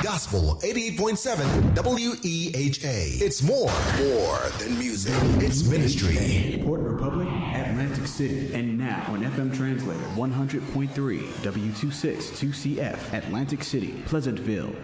Gospel 88.7 WEHA. It's more than music. It's ministry. Port Republic, Atlantic City, and now on FM Translator 100.3 W262CF, Atlantic City, Pleasantville.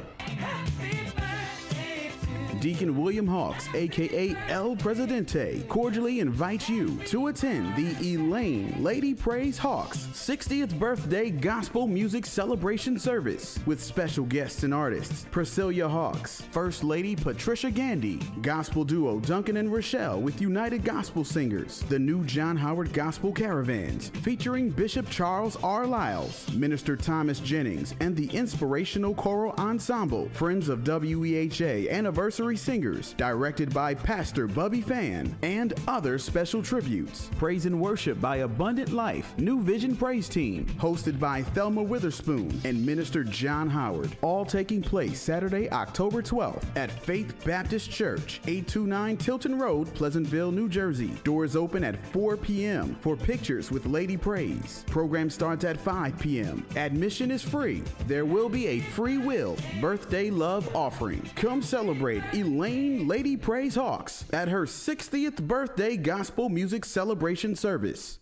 Deacon William Hawks, a.k.a. El Presidente, cordially invites you to attend the Elaine Lady Praise Hawks 60th birthday gospel music celebration service with special guests and artists Priscilla Hawks, First Lady Patricia Gandy, gospel duo Duncan and Rochelle with United Gospel Singers, the new John Howard Gospel Caravans, featuring Bishop Charles R. Lyles, Minister Thomas Jennings, and the Inspirational Choral Ensemble, Friends of WEHA Anniversary Singers, directed by Pastor Bubby Fan, and other special tributes. Praise and worship by Abundant Life, New Vision Praise Team, hosted by Thelma Witherspoon and Minister John Howard. All taking place Saturday, October 12th at Faith Baptist Church, 829 Tilton Road, Pleasantville, New Jersey. Doors open at 4 p.m. for pictures with Lady Praise. Program starts at 5 p.m. Admission is free. There will be a free will birthday love offering. Come celebrate Elaine Lady Praise Hawks at her 60th birthday gospel music celebration service.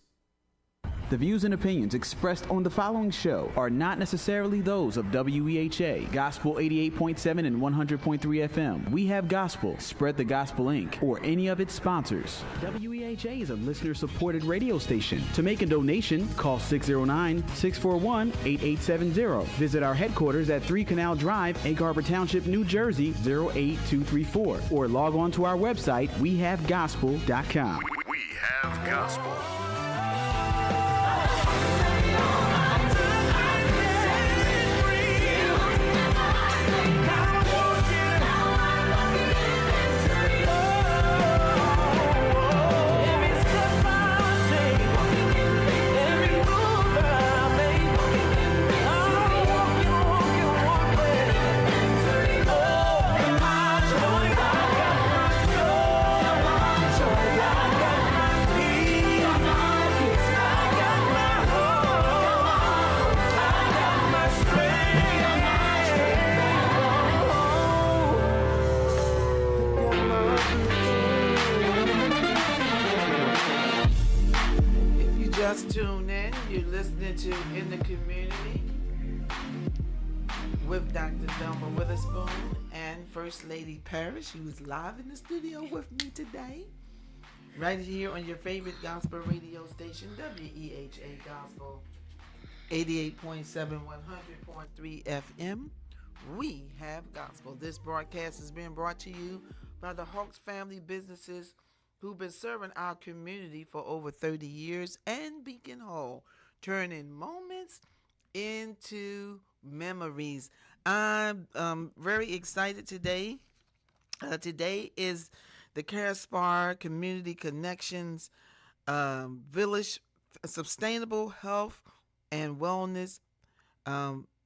The views and opinions expressed on the following show are not necessarily those of WEHA, Gospel 88.7 and 100.3 FM. We Have Gospel, Spread the Gospel Inc., or any of its sponsors. WEHA is a listener-supported radio station. To make a donation, call 609-641-8870. Visit our headquarters at 3 Canal Drive, Egg Harbor Township, New Jersey, 08234, or log on to our website, wehavegospel.com. We have gospel. Just tune in. You're listening to In the Community with Dr. Thelma Witherspoon and First Lady Parrish. She was live in the studio with me today, right here on your favorite gospel radio station, WEHA Gospel 88.7, 100.3 FM. We have gospel. This broadcast is being brought to you by the Hawks family businesses who've been serving our community for over 30 years, and Beacon Hall, turning moments into memories. I'm very excited today. Today is the Caspar Community Connections Village Sustainable Health and Wellness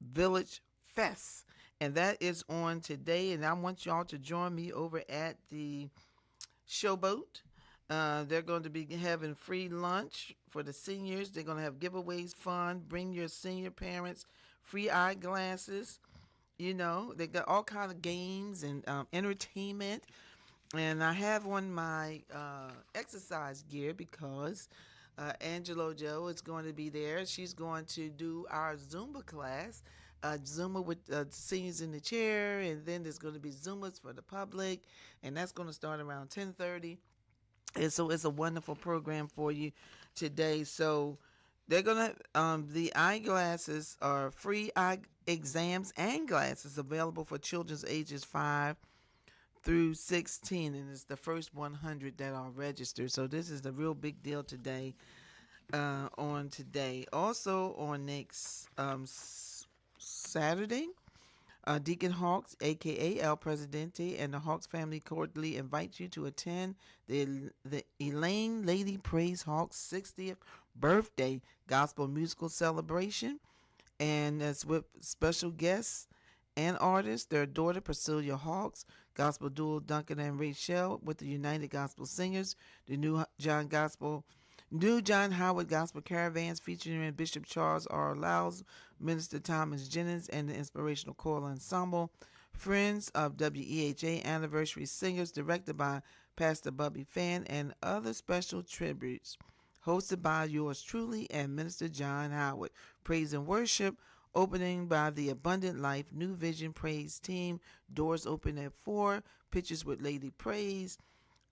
Village Fest, and that is on today, and I want y'all to join me over at the Showboat. They're going to be having free lunch for the seniors. They're going to have giveaways, fun. Bring your senior parents free eyeglasses. You know, they got all kind of games and entertainment. And I have on my exercise gear because Angelo Joe is going to be there. She's going to do our Zumba class. Zumba with seniors in the chair, and then there's going to be Zumbas for the public, and that's going to start around 10:30. And so it's a wonderful program for you today. So they're going to, the eyeglasses are free eye exams and glasses available for children's ages 5 through 16, and it's the first 100 that are registered. So this is the real big deal today, on today. Also on next Saturday, Deacon Hawks, a.k.a. El Presidente, and the Hawks family cordially invite you to attend the Elaine Lady Praise Hawks 60th birthday gospel musical celebration. And that's with special guests and artists. Their daughter, Priscilla Hawks, gospel duo Duncan and Rachel with the United Gospel Singers, the new John Howard Gospel Caravans featuring Bishop Charles R. Lyles, Minister Thomas Jennings, and the Inspirational Choral Ensemble, Friends of WEHA Anniversary Singers, directed by Pastor Bubby Fan, and other special tributes, hosted by yours truly and Minister John Howard. Praise and worship, opening by the Abundant Life New Vision Praise Team. Doors open at 4. Pictures with Lady Praise.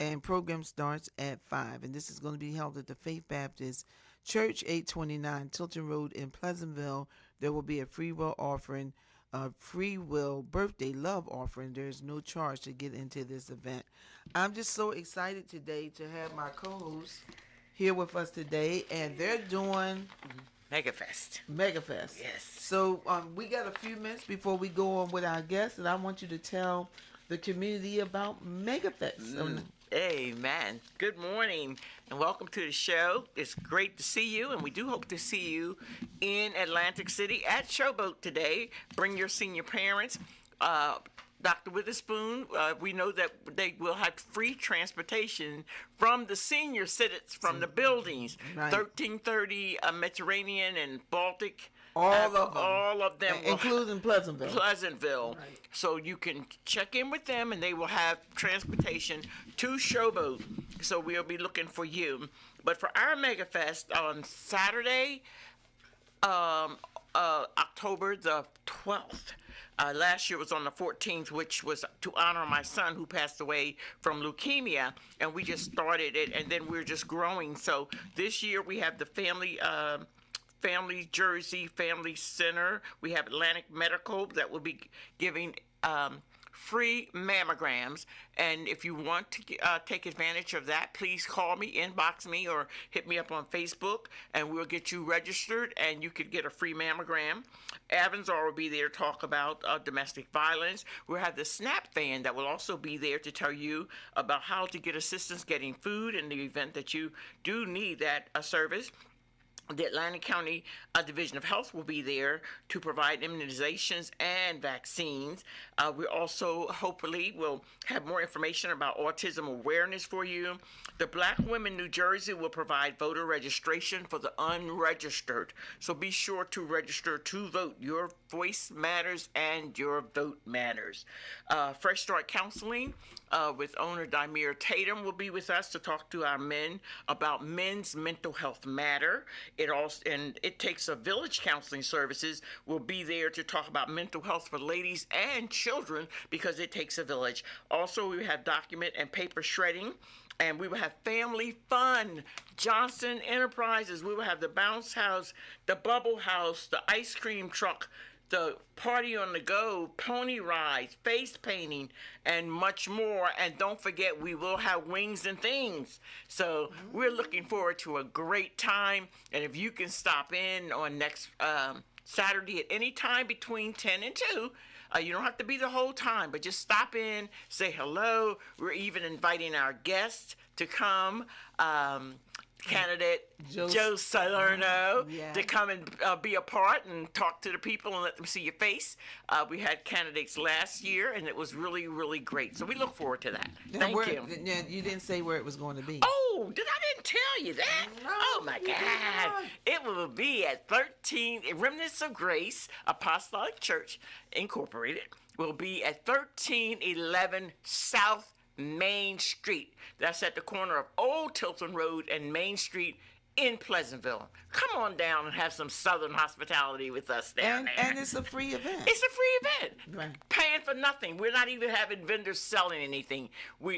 And program starts at 5. And this is going to be held at the Faith Baptist Church, 829 Tilton Road in Pleasantville. There will be a free will offering, a free will birthday love offering. There's no charge to get into this event. I'm just so excited today to have my co-hosts here with us today, and they're doing MegaFest. Yes. So we got a few minutes before we go on with our guests, and I want you to tell the community about MegaFest. Amen. Good morning and welcome to the show. It's great to see you, and we do hope to see you in Atlantic City at Showboat today. Bring your senior parents. Dr. Witherspoon, we know that they will have free transportation from the senior citizens from the buildings, Right. 1330 Mediterranean and Baltic. All of them. All of them. Including Pleasantville. Pleasantville. Right. So you can check in with them, and they will have transportation to Showboat. So we'll be looking for you. But for our MegaFest on Saturday, October the 12th. Last year was on the 14th, which was to honor my son who passed away from leukemia, and we just started it, and then we're just growing. So this year we have the family Jersey Family Center. We have Atlantic Medical that will be giving free mammograms. And if you want to take advantage of that, please call me, inbox me, or hit me up on Facebook, and we'll get you registered, and you could get a free mammogram. Avanzar will be there to talk about domestic violence. We'll have the SNAP van that will also be there to tell you about how to get assistance getting food in the event that you do need that service. The Atlantic County Division of Health will be there to provide immunizations and vaccines. We also hopefully will have more information about autism awareness for you. The Black Women New Jersey will provide voter registration for the unregistered. So be sure to register to vote. Your voice matters and your vote matters. Fresh Start Counseling with owner Dimir Tatum will be with us to talk to our men about men's mental health matter. It Takes a Village Counseling Services will be there to talk about mental health for ladies and children, because it takes a village. Also, we have document and paper shredding, and we will have family fun. Johnson Enterprises, we will have the bounce house, the bubble house, the ice cream truck, the party on the go, pony rides, face painting, and much more. And don't forget, we will have wings and things. So we're looking forward to a great time. And if you can stop in on next Saturday at any time between 10 and 2, you don't have to be the whole time, but just stop in, say hello. We're even inviting our guests to come. Candidate Joe Salerno to come and be a part and talk to the people and let them see your face. We had candidates last year, and it was really, really great. So we look forward to that. Thank you. You didn't say where it was going to be. Oh, I didn't tell you that? No, oh, my God. It will be at 13 Remnants of Grace Apostolic Church Incorporated. Will be at 1311 South Main Street. That's at the corner of Old Tilton Road and Main Street in Pleasantville. Come on down and have some Southern hospitality with us down there. And it's a free event. It's a free event. Right. Paying for nothing. We're not even having vendors selling anything.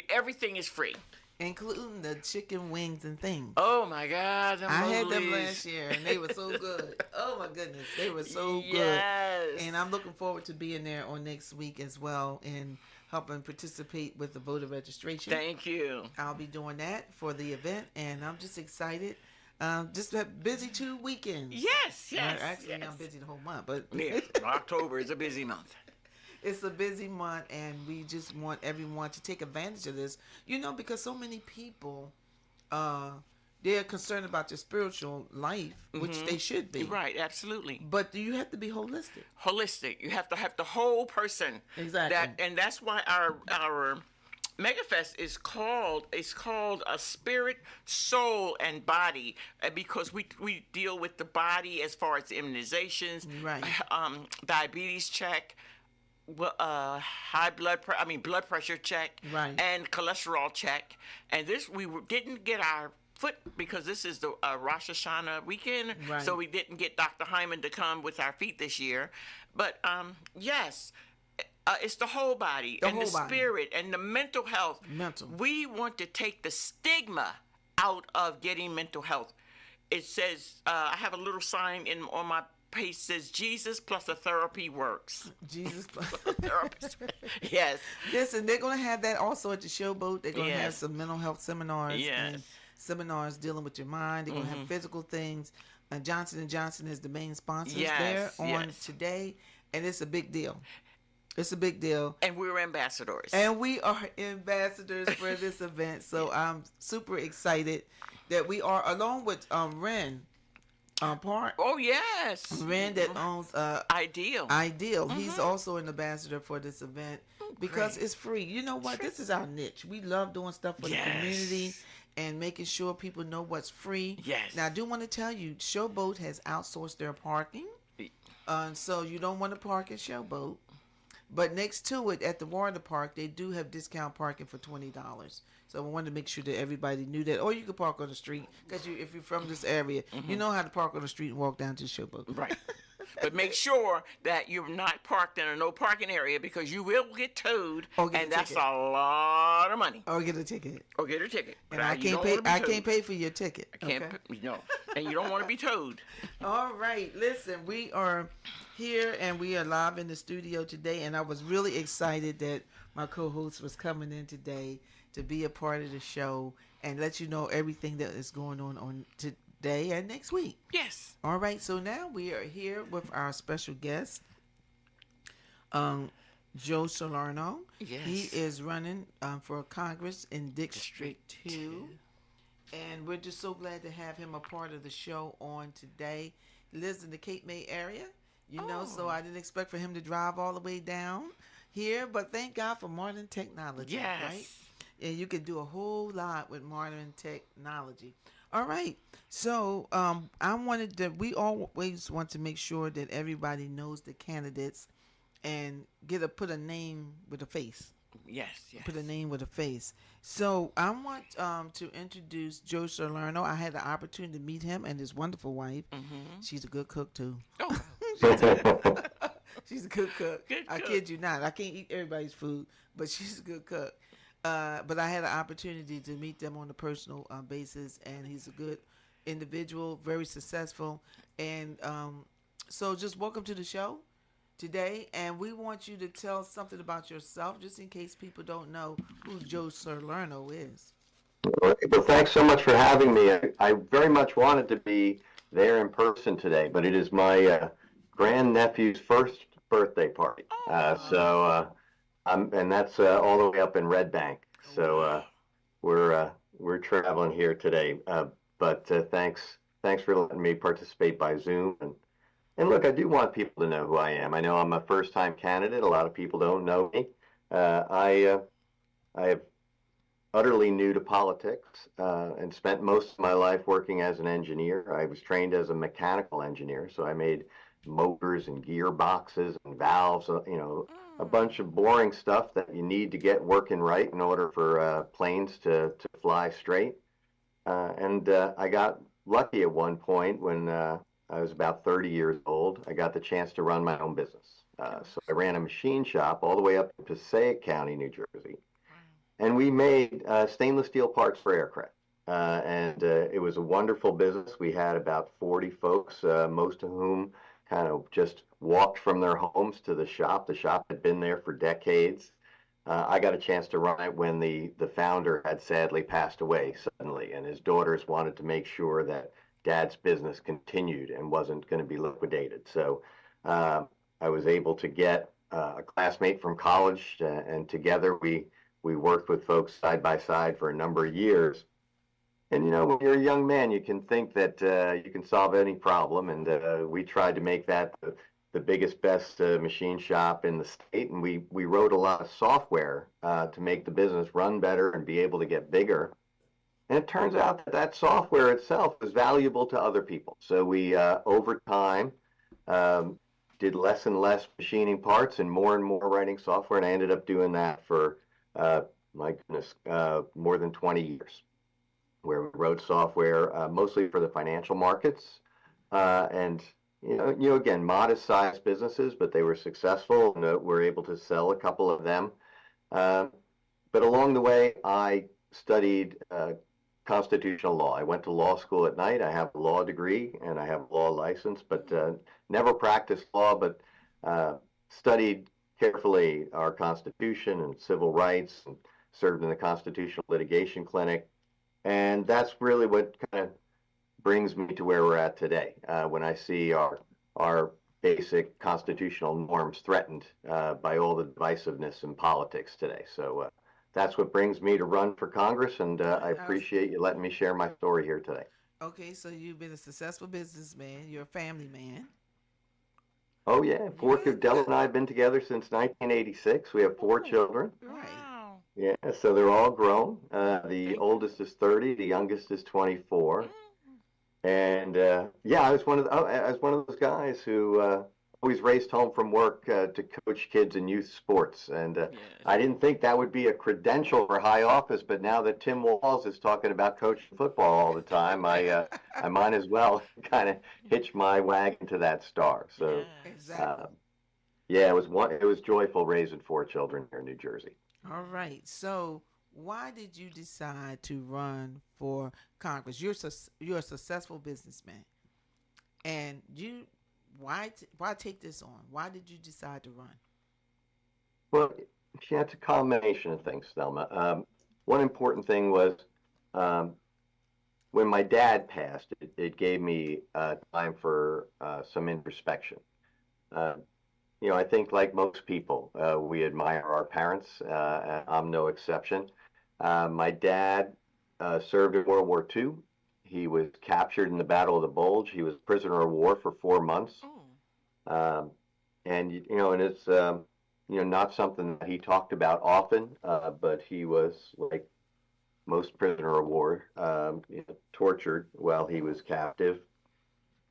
Everything is free. Including the chicken wings and things. Oh my God. I had them last year, and they were so good. Oh my goodness. They were so good. Yes. And I'm looking forward to being there on next week as well, and helping participate with the voter registration. Thank you. I'll be doing that for the event, and I'm just excited. Just a busy 2 weekends. Yes. Actually, I'm busy the whole month, but Yeah, October is a busy month. It's a busy month, and we just want everyone to take advantage of this. Because so many people, they're concerned about their spiritual life, which they should be. Right, absolutely. But you have to be holistic. Holistic. You have to have the whole person. Exactly. And that's why our MegaFest is called a spirit, soul, and body, because we deal with the body as far as immunizations, Right. Diabetes check, well, blood pressure check, Right. and cholesterol check. And this didn't get our foot because this is the Rosh Hashanah weekend, Right. so we didn't get Dr. Hyman to come with our feet this year. But yes. It's the whole body and the spirit and the mental health. We want to take the stigma out of getting mental health. It says, I have a little sign on my page says, Jesus plus a therapy works. Jesus plus a therapist. Yes. Listen, they're going to have that also at the Showboat. They're going to have Yes. some mental health seminars Yes. and seminars dealing with your mind. They're going to have physical things. Johnson & Johnson is the main sponsors there on today, and it's a big deal. It's a big deal. And we're ambassadors. And we are ambassadors for this event. So I'm super excited that we are, along with Ren Park. Oh, yes. Ren that owns Ideal. He's also an ambassador for this event because it's free. You know what? This is our niche. We love doing stuff for the community and making sure people know what's free. Yes. Now, I do want to tell you, Showboat has outsourced their parking. So you don't want to park at Showboat. But next to it, at the water park, they do have discount parking for $20. So I wanted to make sure that everybody knew that. Or you could park on the street, because if you're from this area, you know how to park on the street and walk down to the Showboat. Right. But make sure that you're not parked in a no parking area, because you will get towed, and that's a lot of money. Or get a ticket. But And I can't pay for your ticket. I can't. No. And you don't want to be towed. All right. Listen, we are here and we are live in the studio today, and I was really excited that my co-host was coming in today to be a part of the show and let you know everything that is going on today and next week. Yes. All right, so now we are here with our special guest, Joe Salerno. Yes. He is running for Congress in District 2. And we're just so glad to have him a part of the show on today. He lives in the Cape May area, so I didn't expect for him to drive all the way down here, but thank God for modern technology, right? And you can do a whole lot with modern technology. All right, so we always want to make sure that everybody knows the candidates and put a name with a face. Yes. Put a name with a face. So I want to introduce Joe Salerno. I had the opportunity to meet him and his wonderful wife. Mm-hmm. She's a good cook too. Oh. She's a good cook. Good I cook. kid you not. I can't eat everybody's food, but she's a good cook. But I had an opportunity to meet them on a personal basis, and he's a good individual, very successful. And so just welcome to the show today, and we want you to tell us something about yourself, just in case people don't know who Joe Salerno is. Well, thanks so much for having me. I very much wanted to be there in person today, but it is my grandnephew's first birthday party. And that's all the way up in Red Bank. So we're traveling here today. But thanks for letting me participate by Zoom. And look, I do want people to know who I am. I know I'm a first-time candidate. A lot of people don't know me. I am utterly new to politics and spent most of my life working as an engineer. I was trained as a mechanical engineer, so I made motors and gearboxes and valves, a bunch of boring stuff that you need to get working right in order for planes to fly straight. And I got lucky at one point when I was about 30 years old. I got the chance to run my own business. So I ran a machine shop all the way up in Passaic County, New Jersey. And we made stainless steel parts for aircraft. And it was a wonderful business. We had about 40 folks, most of whom kind of just walked from their homes to the shop. The shop had been there for decades. I got a chance to run it when the founder had sadly passed away suddenly, and his daughters wanted to make sure that Dad's business continued and wasn't going to be liquidated. So I was able to get a classmate from college, and together we worked with folks side by side for a number of years. And, when you're a young man, you can think that you can solve any problem. And we tried to make that the biggest, best machine shop in the state. And we wrote a lot of software to make the business run better and be able to get bigger. And it turns out that software itself was valuable to other people. So we, over time, did less and less machining parts and more writing software, and I ended up doing that for, my goodness, more than 20 years, where we wrote software mostly for the financial markets, and again, modest-sized businesses, but they were successful, and we're able to sell a couple of them. But along the way, I studied constitutional law. I went to law school at night. I have a law degree and I have a law license, but never practiced law, but studied carefully our Constitution and civil rights, and served in the Constitutional Litigation Clinic. And that's really what kind of brings me to where we're at today, when I see our basic constitutional norms threatened by all the divisiveness in politics today. So that's what brings me to run for Congress, and I appreciate you letting me share my story here today. Okay, so you've been a successful businessman. You're a family man. Oh, yeah. Della and I have been together since 1986. We have 4 children. Right. Wow. Yeah, so they're all grown. The oldest is 30, the youngest is 24. And yeah, I was one of those guys who always raced home from work to coach kids in youth sports. And Yes. I didn't think that would be a credential for high office, but now that Tim Walz is talking about coaching football all the time, I might as well kind of hitch my wagon to that star. So Exactly. yeah, it was joyful raising 4 children here in New Jersey. All right. So why did you decide to run for Congress? You're a successful businessman, and why take this on? Why did you decide to run? Well, it's a combination of things, Thelma. One important thing was when my dad passed, it gave me time for some introspection. I think like most people, we admire our parents. I'm no exception. My dad served in World War II. He was captured in the Battle of the Bulge. He was prisoner of war for 4 months. And it's not something that he talked about often, but he was, like most prisoner of war, tortured while he was captive.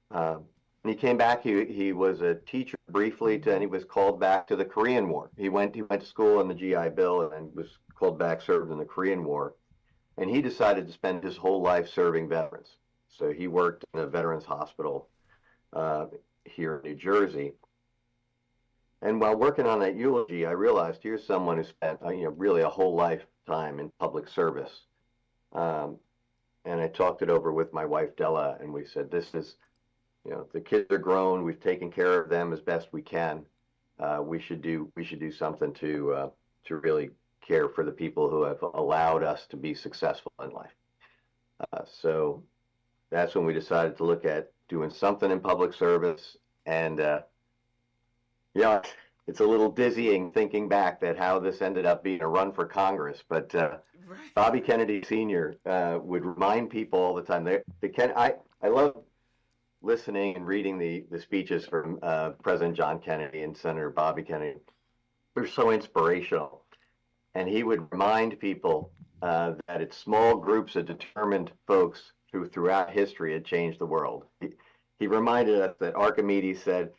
When he came back, he was a teacher briefly, and he was called back to the Korean War. He went to school on the GI Bill and was called back, served in the Korean War. And he decided to spend his whole life serving veterans. So he worked in a veterans hospital here in New Jersey. And while working on that eulogy, I realized here's someone who spent really a whole lifetime in public service. And I talked it over with my wife Della, and we said, this is, the kids are grown. We've taken care of them as best we can. We should do something to really care for the people who have allowed us to be successful in life. So that's when we decided to look at doing something in public service. And it's a little dizzying thinking back that how this ended up being a run for Congress. But Bobby Kennedy Sr. Would remind people all the time. I love listening and reading the speeches from President John Kennedy and Senator Bobby Kennedy. They're so inspirational. And he would remind people that it's small groups of determined folks who throughout history had changed the world. He reminded us that Archimedes said,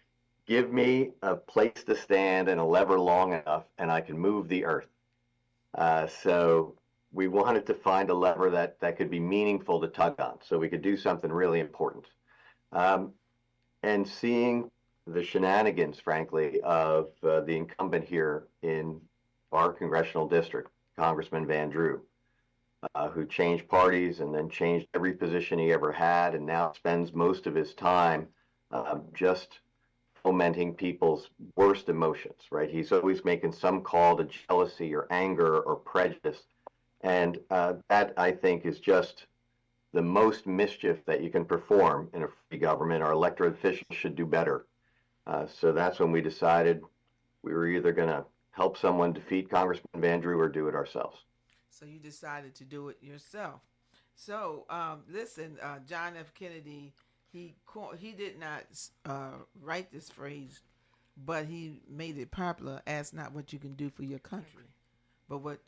give me a place to stand and a lever long enough and I can move the earth. So we wanted to find a lever that could be meaningful to tug on so we could do something really important. And seeing the shenanigans, frankly, of the incumbent here in our congressional district, Congressman Van Drew, who changed parties and then changed every position he ever had, and now spends most of his time just fomenting people's worst emotions, right? He's always making some call to jealousy or anger or prejudice. And that, I think, is just the most mischief that you can perform in a free government. Our elected officials should do better. So that's when we decided we were either going to help someone defeat Congressman Van Drew or do it ourselves. So you decided to do it yourself. So listen, John F. Kennedy, he did not write this phrase, but he made it popular. Ask not what you can do for your country, but what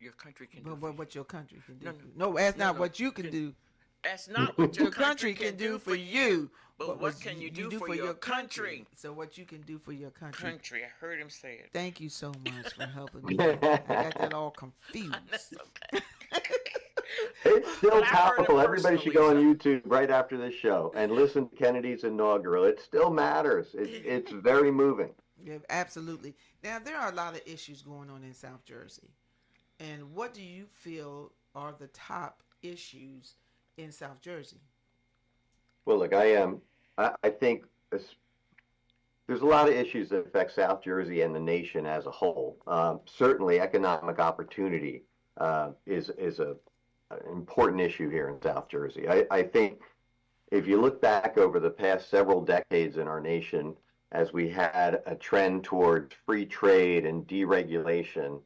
Your country can do. what your country can do. No, ask not what you can do. That's not what your country can do for you. But what can you do for your country? So what you can do for your country. Country, I heard him say it. Thank you so much for helping me. I got that all confused. That's okay. It's still But I heard it powerful. Everybody should go on personally, YouTube right after this show and listen to Kennedy's inaugural. It still matters. It's very moving. Yeah, absolutely. Now, there are a lot of issues going on in South Jersey. And what do you feel are the top issues in South Jersey? Well, look, I think there's a lot of issues that affect South Jersey and the nation as a whole. Certainly, economic opportunity is an important issue here in South Jersey. I think if you look back over the past several decades in our nation, as we had a trend towards free trade and deregulation,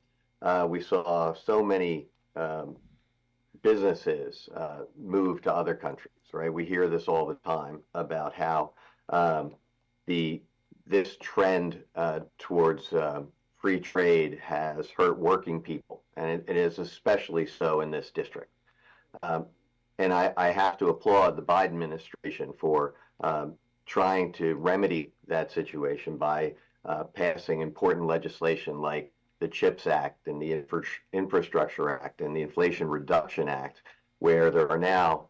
we saw so many businesses move to other countries, right? We hear this all the time about how this trend towards free trade has hurt working people, and it is especially so in this district. And I have to applaud the Biden administration for trying to remedy that situation by passing important legislation like the CHIPS Act and the Infrastructure Act and the Inflation Reduction Act, where there are now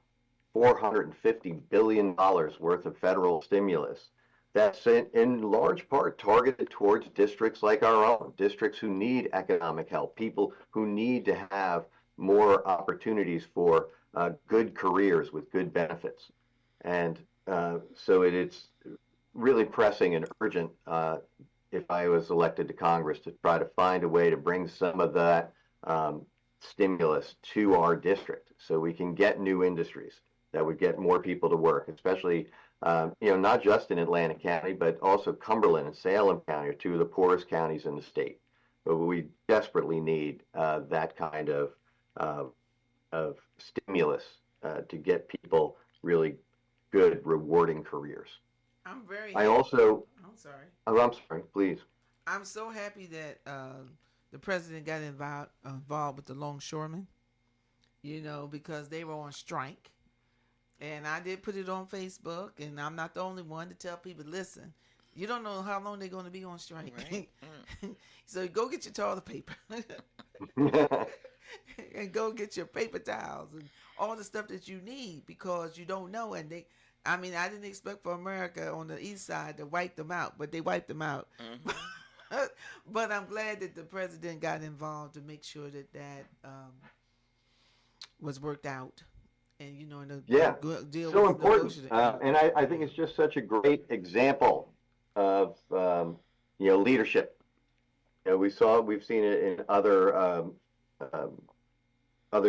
$450 billion worth of federal stimulus that's in large part targeted towards districts like our own, districts who need economic help, people who need to have more opportunities for good careers with good benefits. And so it's really pressing and urgent if I was elected to Congress to try to find a way to bring some of that stimulus to our district so we can get new industries that would get more people to work, especially not just in Atlantic County, but also Cumberland and Salem County are two of the poorest counties in the state. But we desperately need that kind of stimulus to get people really good, rewarding careers. I'm very. I also. I'm sorry. Oh, I'm sorry. Please. I'm so happy that the president got involved with the longshoremen. Because they were on strike, and I did put it on Facebook, and I'm not the only one to tell people, listen, you don't know how long they're going to be on strike. Right. So go get your toilet paper. And go get your paper towels and all the stuff that you need, because you don't know. And I didn't expect for America on the east side to wipe them out, but they wiped them out. Mm-hmm. But I'm glad that the president got involved to make sure that was worked out. And, deal so with important. And I think it's just such a great example of, leadership. We've seen it in other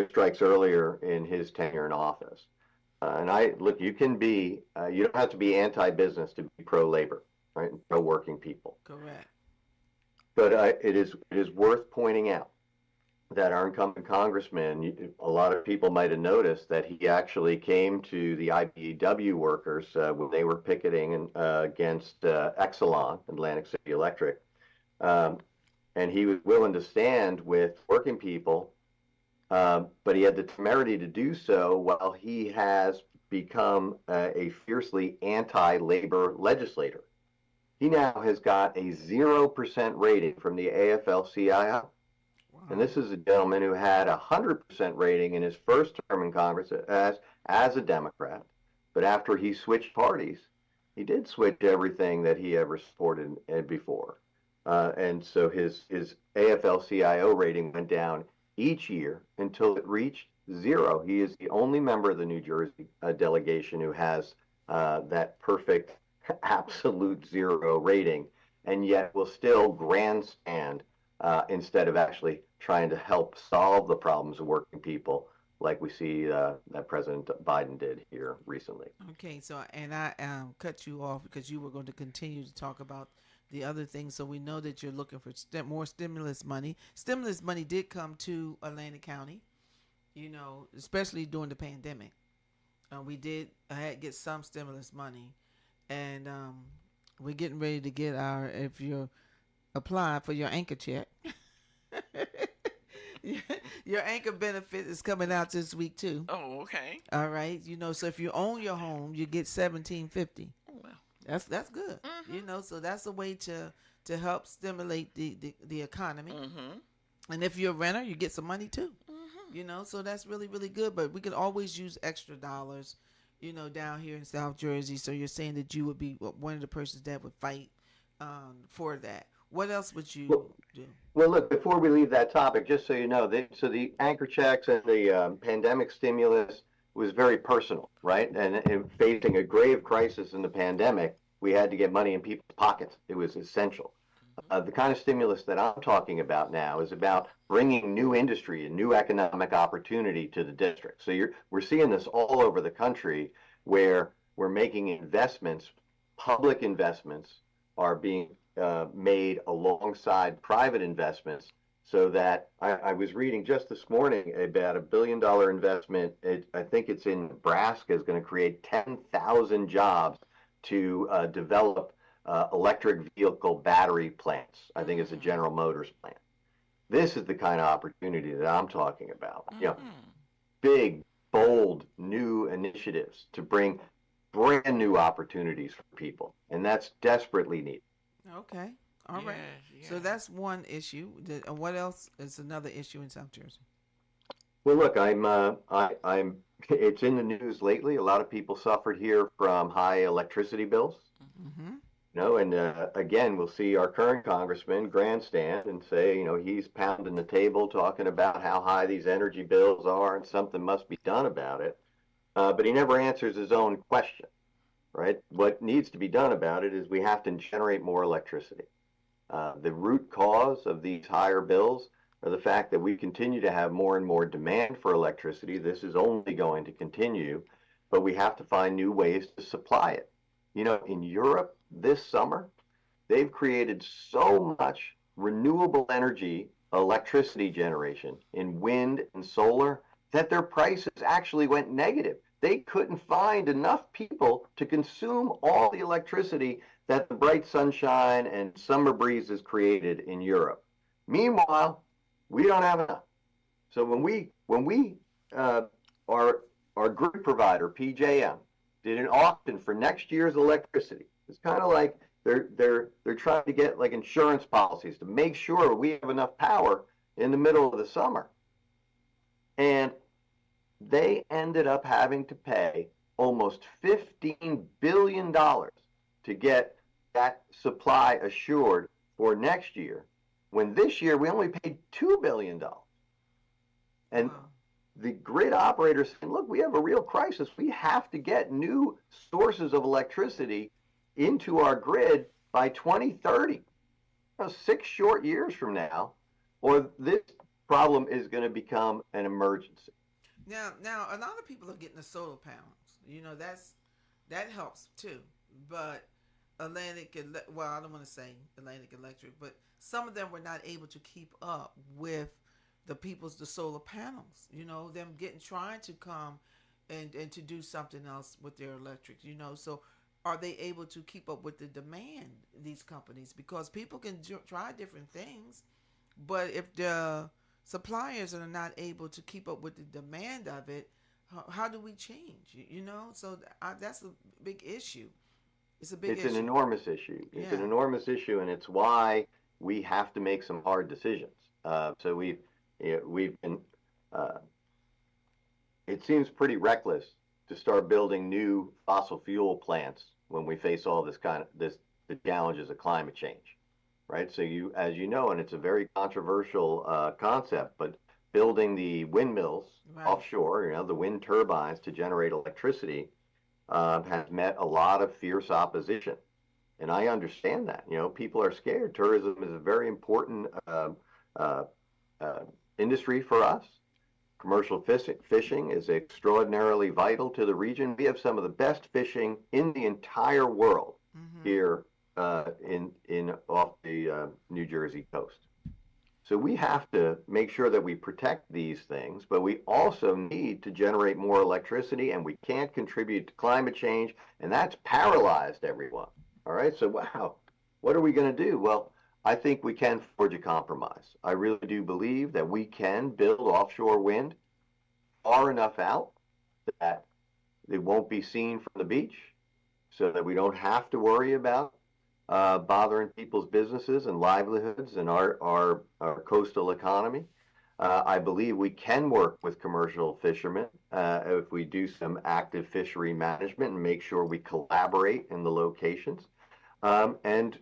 strikes earlier in his tenure in office. You can be, you don't have to be anti-business to be pro-labor, right? Pro-working people. Correct. But it is worth pointing out that our incumbent congressman, a lot of people might have noticed that he actually came to the IBEW workers when they were picketing against Exelon, Atlantic City Electric. And he was willing to stand with working people, but he had the temerity to do so while he has become a fiercely anti-labor legislator. He now has got a 0% rating from the AFL-CIO. Wow. And this is a gentleman who had a 100% rating in his first term in Congress as a Democrat. But after he switched parties, he did switch everything that he ever supported before. And so his AFL-CIO rating went down each year until it reached 0. He is the only member of the New Jersey delegation who has that perfect, absolute 0 rating, and yet will still grandstand instead of actually trying to help solve the problems of working people, like we see that President Biden did here recently. Okay, so and I cut you off because you were going to continue to talk about the other things. So we know that you're looking for more stimulus money. Stimulus money did come to Atlantic County, especially during the pandemic. We did get some stimulus money, and we're getting ready to get if you apply for your anchor check, Your anchor benefit is coming out this week too. Oh, okay. All right, so if you own your home, you get $17.50. Oh, well. That's good. So that's a way to help stimulate the economy. And if you're a renter, you get some money too. So that's really, really good. But we could always use extra dollars, down here in South Jersey. So you're saying that you would be one of the persons that would fight for that. What else would you do? Well, look, before we leave that topic, just so you know, the anchor checks and the pandemic stimulus was very personal, right? And facing a grave crisis in the pandemic, we had to get money in people's pockets. It was essential. The kind of stimulus that I'm talking about now is about bringing new industry and new economic opportunity to the district. So we're seeing this all over the country where we're making investments, public investments are being made alongside private investments, so that I was reading just this morning about $1 billion investment. I think it's in Nebraska, is going to create 10,000 jobs to develop electric vehicle battery plants. I think it's a General Motors plant. This is the kind of opportunity that I'm talking about. Big, bold, new initiatives to bring brand new opportunities for people, and that's desperately needed. Okay. All right. Yeah. So that's one issue. What else is another issue in South Jersey? Well, look, I'm. It's in the news lately. A lot of people suffered here from high electricity bills. And again, we'll see our current congressman grandstand and say, he's pounding the table talking about how high these energy bills are and something must be done about it. But he never answers his own question, right? What needs to be done about it is we have to generate more electricity. The root cause of these higher bills are the fact that we continue to have more and more demand for electricity. This is only going to continue, but we have to find new ways to supply it. In Europe this summer, they've created so much renewable energy electricity generation in wind and solar that their prices actually went negative. They couldn't find enough people to consume all the electricity that the bright sunshine and summer breezes created in Europe. Meanwhile, we don't have enough. So our grid provider, PJM, did an auction for next year's electricity. It's kind of like they're trying to get like insurance policies to make sure we have enough power in the middle of the summer. And they ended up having to pay almost $15 billion to get that supply assured for next year, when this year we only paid $2 billion. And the grid operators said, look, we have a real crisis. We have to get new sources of electricity into our grid by 2030, 6 short years from now, or this problem is going to become an emergency. Now, a lot of people are getting the solar panels. That helps too. But I don't want to say Atlantic Electric, but some of them were not able to keep up with the solar panels. Them trying to come and to do something else with their electric. So are they able to keep up with the demand, these companies? Because people can try different things, but if the suppliers are not able to keep up with the demand of it, how do we change? So that's a big issue. It's an enormous issue. It's an enormous issue, and it's why we have to make some hard decisions. So we've been. It seems pretty reckless to start building new fossil fuel plants when we face all the challenges of climate change, right? So as you know, and it's a very controversial concept, but building the windmills offshore, the wind turbines to generate electricity, has met a lot of fierce opposition. And I understand that. People are scared. Tourism is a very important industry for us. Commercial fishing is extraordinarily vital to the region. We have some of the best fishing in the entire world here off the New Jersey coast. So we have to make sure that we protect these things, but we also need to generate more electricity, and we can't contribute to climate change, and that's paralyzed everyone. All right, so wow, what are we going to do? Well, I think we can forge a compromise. I really do believe that we can build offshore wind far enough out that it won't be seen from the beach, so that we don't have to worry about bothering people's businesses and livelihoods and our coastal economy. I believe we can work with commercial fishermen if we do some active fishery management and make sure we collaborate in the locations. And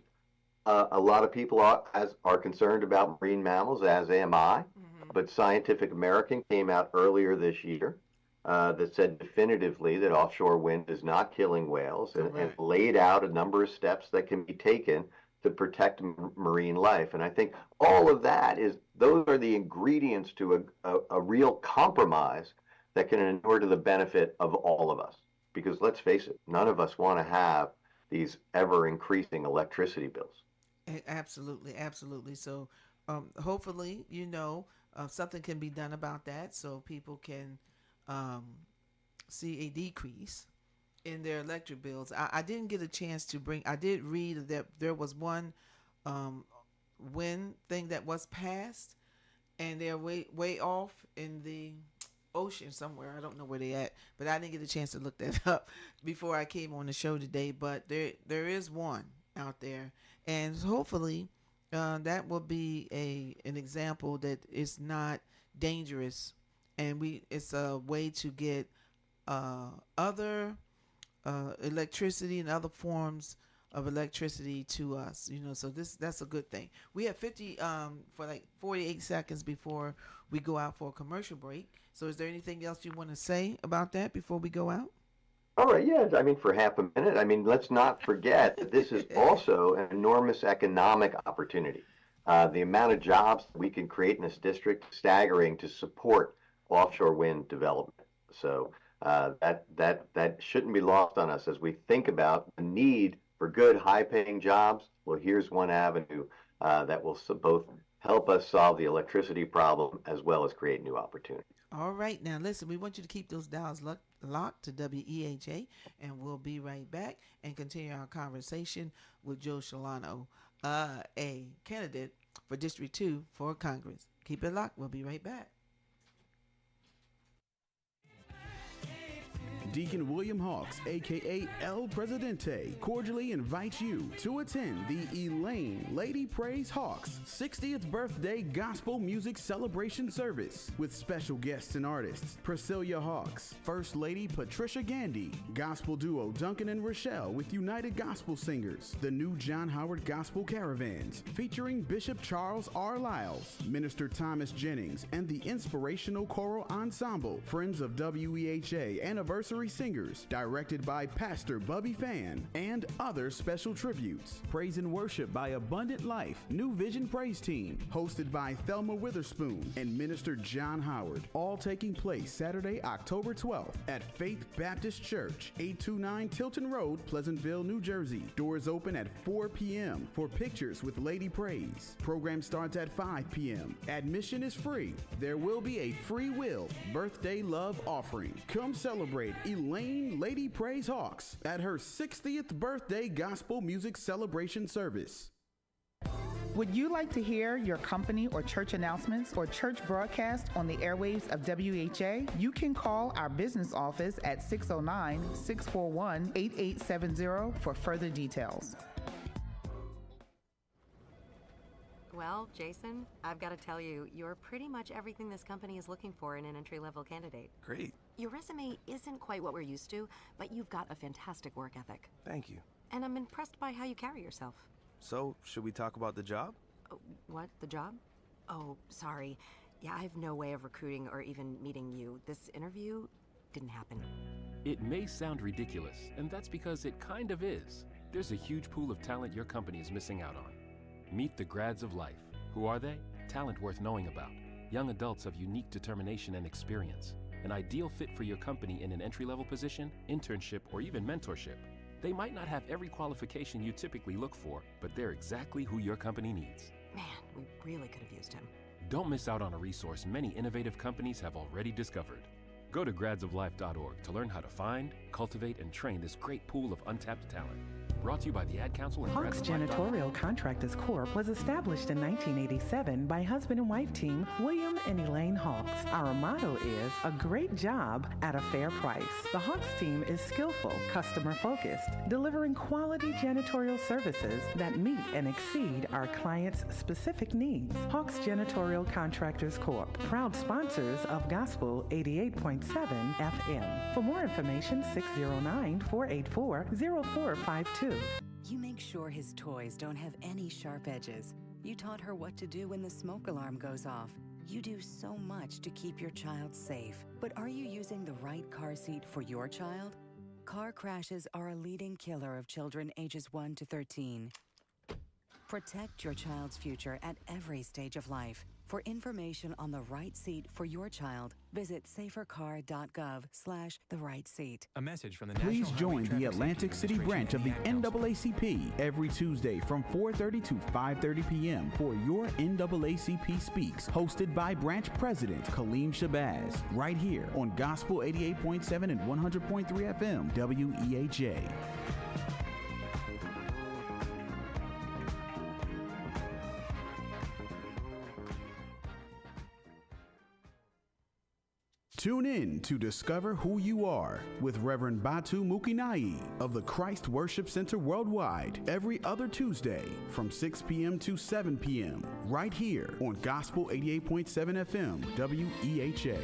a lot of people are concerned about marine mammals, as am I. But Scientific American came out earlier this year that said definitively that offshore wind is not killing whales, and laid out a number of steps that can be taken to protect marine life. And I think all of those are the ingredients to a real compromise that can inure to the benefit of all of us. Because let's face it, none of us want to have these ever increasing electricity bills. Absolutely, absolutely. So hopefully, something can be done about that so people can see a decrease in their electric bills. I didn't get a chance to I did read that there was one wind thing that was passed, and they're way off in the ocean somewhere. I don't know where they at, but I didn't get a chance to look that up before I came on the show today. But there is one out there, and hopefully that will be an example that it's not dangerous, and it's a way to get other electricity and other forms of electricity to us, so that's a good thing. We have 50 for like 48 seconds before we go out for a commercial break. So is there anything else you want to say about that before we go out? All right, yeah, for half a minute. Let's not forget that this is also an enormous economic opportunity. The amount of jobs that we can create in this district is staggering to support offshore wind development. So that shouldn't be lost on us as we think about the need for good, high-paying jobs. Well, here's one avenue that will both help us solve the electricity problem as well as create new opportunities. All right, now listen, we want you to keep those dials locked to WEHA, and we'll be right back and continue our conversation with Joe Sholano, a candidate for District 2 for Congress. Keep it locked. We'll be right back. Deacon William Hawks, aka El Presidente, cordially invites you to attend the Elaine Lady Praise Hawks 60th birthday gospel music celebration service with special guests and artists Priscilla Hawks, First Lady Patricia Gandy, gospel duo Duncan and Rochelle with United Gospel Singers, the new John Howard Gospel Caravans featuring Bishop Charles R. Lyles, Minister Thomas Jennings, and the inspirational choral ensemble Friends of WEHA Anniversary Singers, directed by Pastor Bubby Fan, and other special tributes. Praise and worship by Abundant Life New Vision Praise Team, hosted by Thelma Witherspoon and Minister John Howard. All taking place Saturday, October 12th at Faith Baptist Church, 829 Tilton Road, Pleasantville, New Jersey. Doors open at 4 p.m. for pictures with Lady Praise. Program starts at 5 p.m. Admission is free. There will be a free will birthday love offering. Come celebrate Elaine Lady Praise Hawks at her 60th birthday gospel music celebration service. Would you like to hear your company or church announcements or church broadcast on the airwaves of WHA? You can call our business office at 609-641-8870 for further details. Well, Jason, I've got to tell you, you're pretty much everything this company is looking for in an entry-level candidate. Great. Your resume isn't quite what we're used to, but you've got a fantastic work ethic. Thank you. And I'm impressed by how you carry yourself. So, should we talk about the job? What? The job? Oh, sorry. Yeah, I have no way of recruiting or even meeting you. This interview didn't happen. It may sound ridiculous, and that's because it kind of is. There's a huge pool of talent your company is missing out on. Meet the grads of life. Who are they? Talent worth knowing about. Young adults of unique determination and experience. An ideal fit for your company in an entry-level position, internship, or even mentorship. They might not have every qualification you typically look for, but they're exactly who your company needs. Man, we really could have used him. Don't miss out on a resource many innovative companies have already discovered. Go to gradsoflife.org to learn how to find, cultivate, and train this great pool of untapped talent. Brought to you by the Ad Council and Hawks Grads of Life. Janitorial Contractors Corp. was established in 1987 by husband and wife team William and Elaine Hawks. Our motto is a great job at a fair price. The Hawks team is skillful, customer-focused, delivering quality janitorial services that meet and exceed our clients' specific needs. Hawks Janitorial Contractors Corp., proud sponsors of Gospel 88.7 FM. For more information, 609-484-0452. You make sure his toys don't have any sharp edges. You taught her what to do when the smoke alarm goes off. You do so much to keep your child safe. But are you using the right car seat for your child? Car crashes are a leading killer of children ages 1 to 13. Protect your child's future at every stage of life. For information on the right seat for your child, visit safercar.gov/the right seat. A message from the Please National join Highway the Traffic Atlantic Safety City branch of the Administration and the Ad Council. NAACP every Tuesday from 4:30 to 5:30 p.m. for your NAACP Speaks, hosted by Branch President Kaleem Shabazz, right here on Gospel 88.7 and 100.3 FM, WEHA. Tune in to discover who you are with Reverend Batu Mukinai of the Christ Worship Center Worldwide every other Tuesday from 6 p.m. to 7 p.m. right here on Gospel 88.7 FM, WEHA.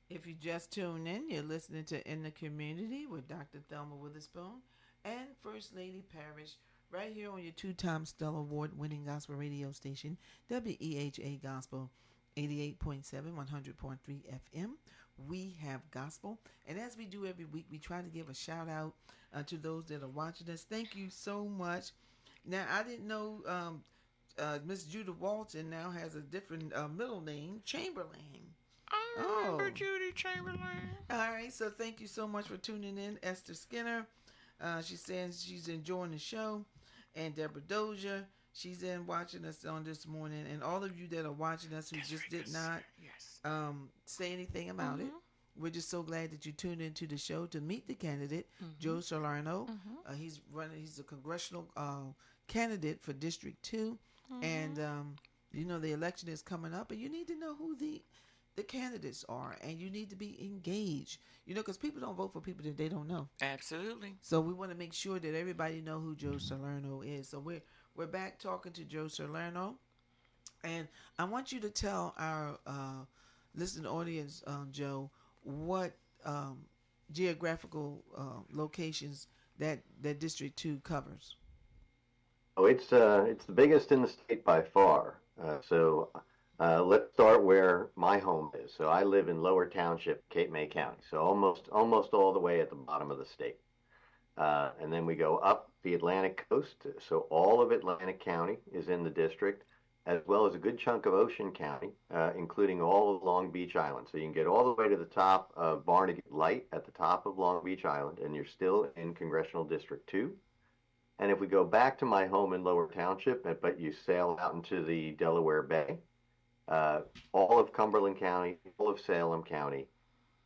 If you just tune in, you're listening to In the Community with Dr. Thelma Witherspoon and First Lady Parrish, right here on your two-time Stellar Award-winning gospel radio station, WEHA Gospel 88.7, 100.3 FM. We have gospel. And as we do every week, we try to give a shout-out to those that are watching us. Thank you so much. Now, I didn't know Miss Judah Walton now has a different middle name, Chamberlain. I remember Judy Chamberlain. All right, so thank you so much for tuning in. Esther Skinner, she's saying she's enjoying the show. And Deborah Dozier, she's in watching us on this morning. And all of you that are watching us who just did not say anything about it, we're just so glad that you tuned into the show to meet the candidate, Joe Salerno. He's a congressional candidate for District 2. And, you know, the election is coming up, and you need to know who the candidates are, and you need to be engaged, you know, because people don't vote for people that they don't know. Absolutely. So we want to make sure that everybody know who Joe Salerno is. So we're back talking to Joe Salerno, and I want you to tell our listening audience, Joe, what geographical locations that District 2 covers. Oh, it's the biggest in the state by far. Let's start where my home is. So I live in Lower Township, Cape May County, so almost all the way at the bottom of the state. And then we go up the Atlantic coast, so all of Atlantic County is in the district, as well as a good chunk of Ocean County, including all of Long Beach Island. So you can get all the way to the top of Barnegat Light at the top of Long Beach Island, and you're still in Congressional District 2. And if we go back to my home in Lower Township, but you sail out into the Delaware Bay, all of Cumberland County, all of Salem County,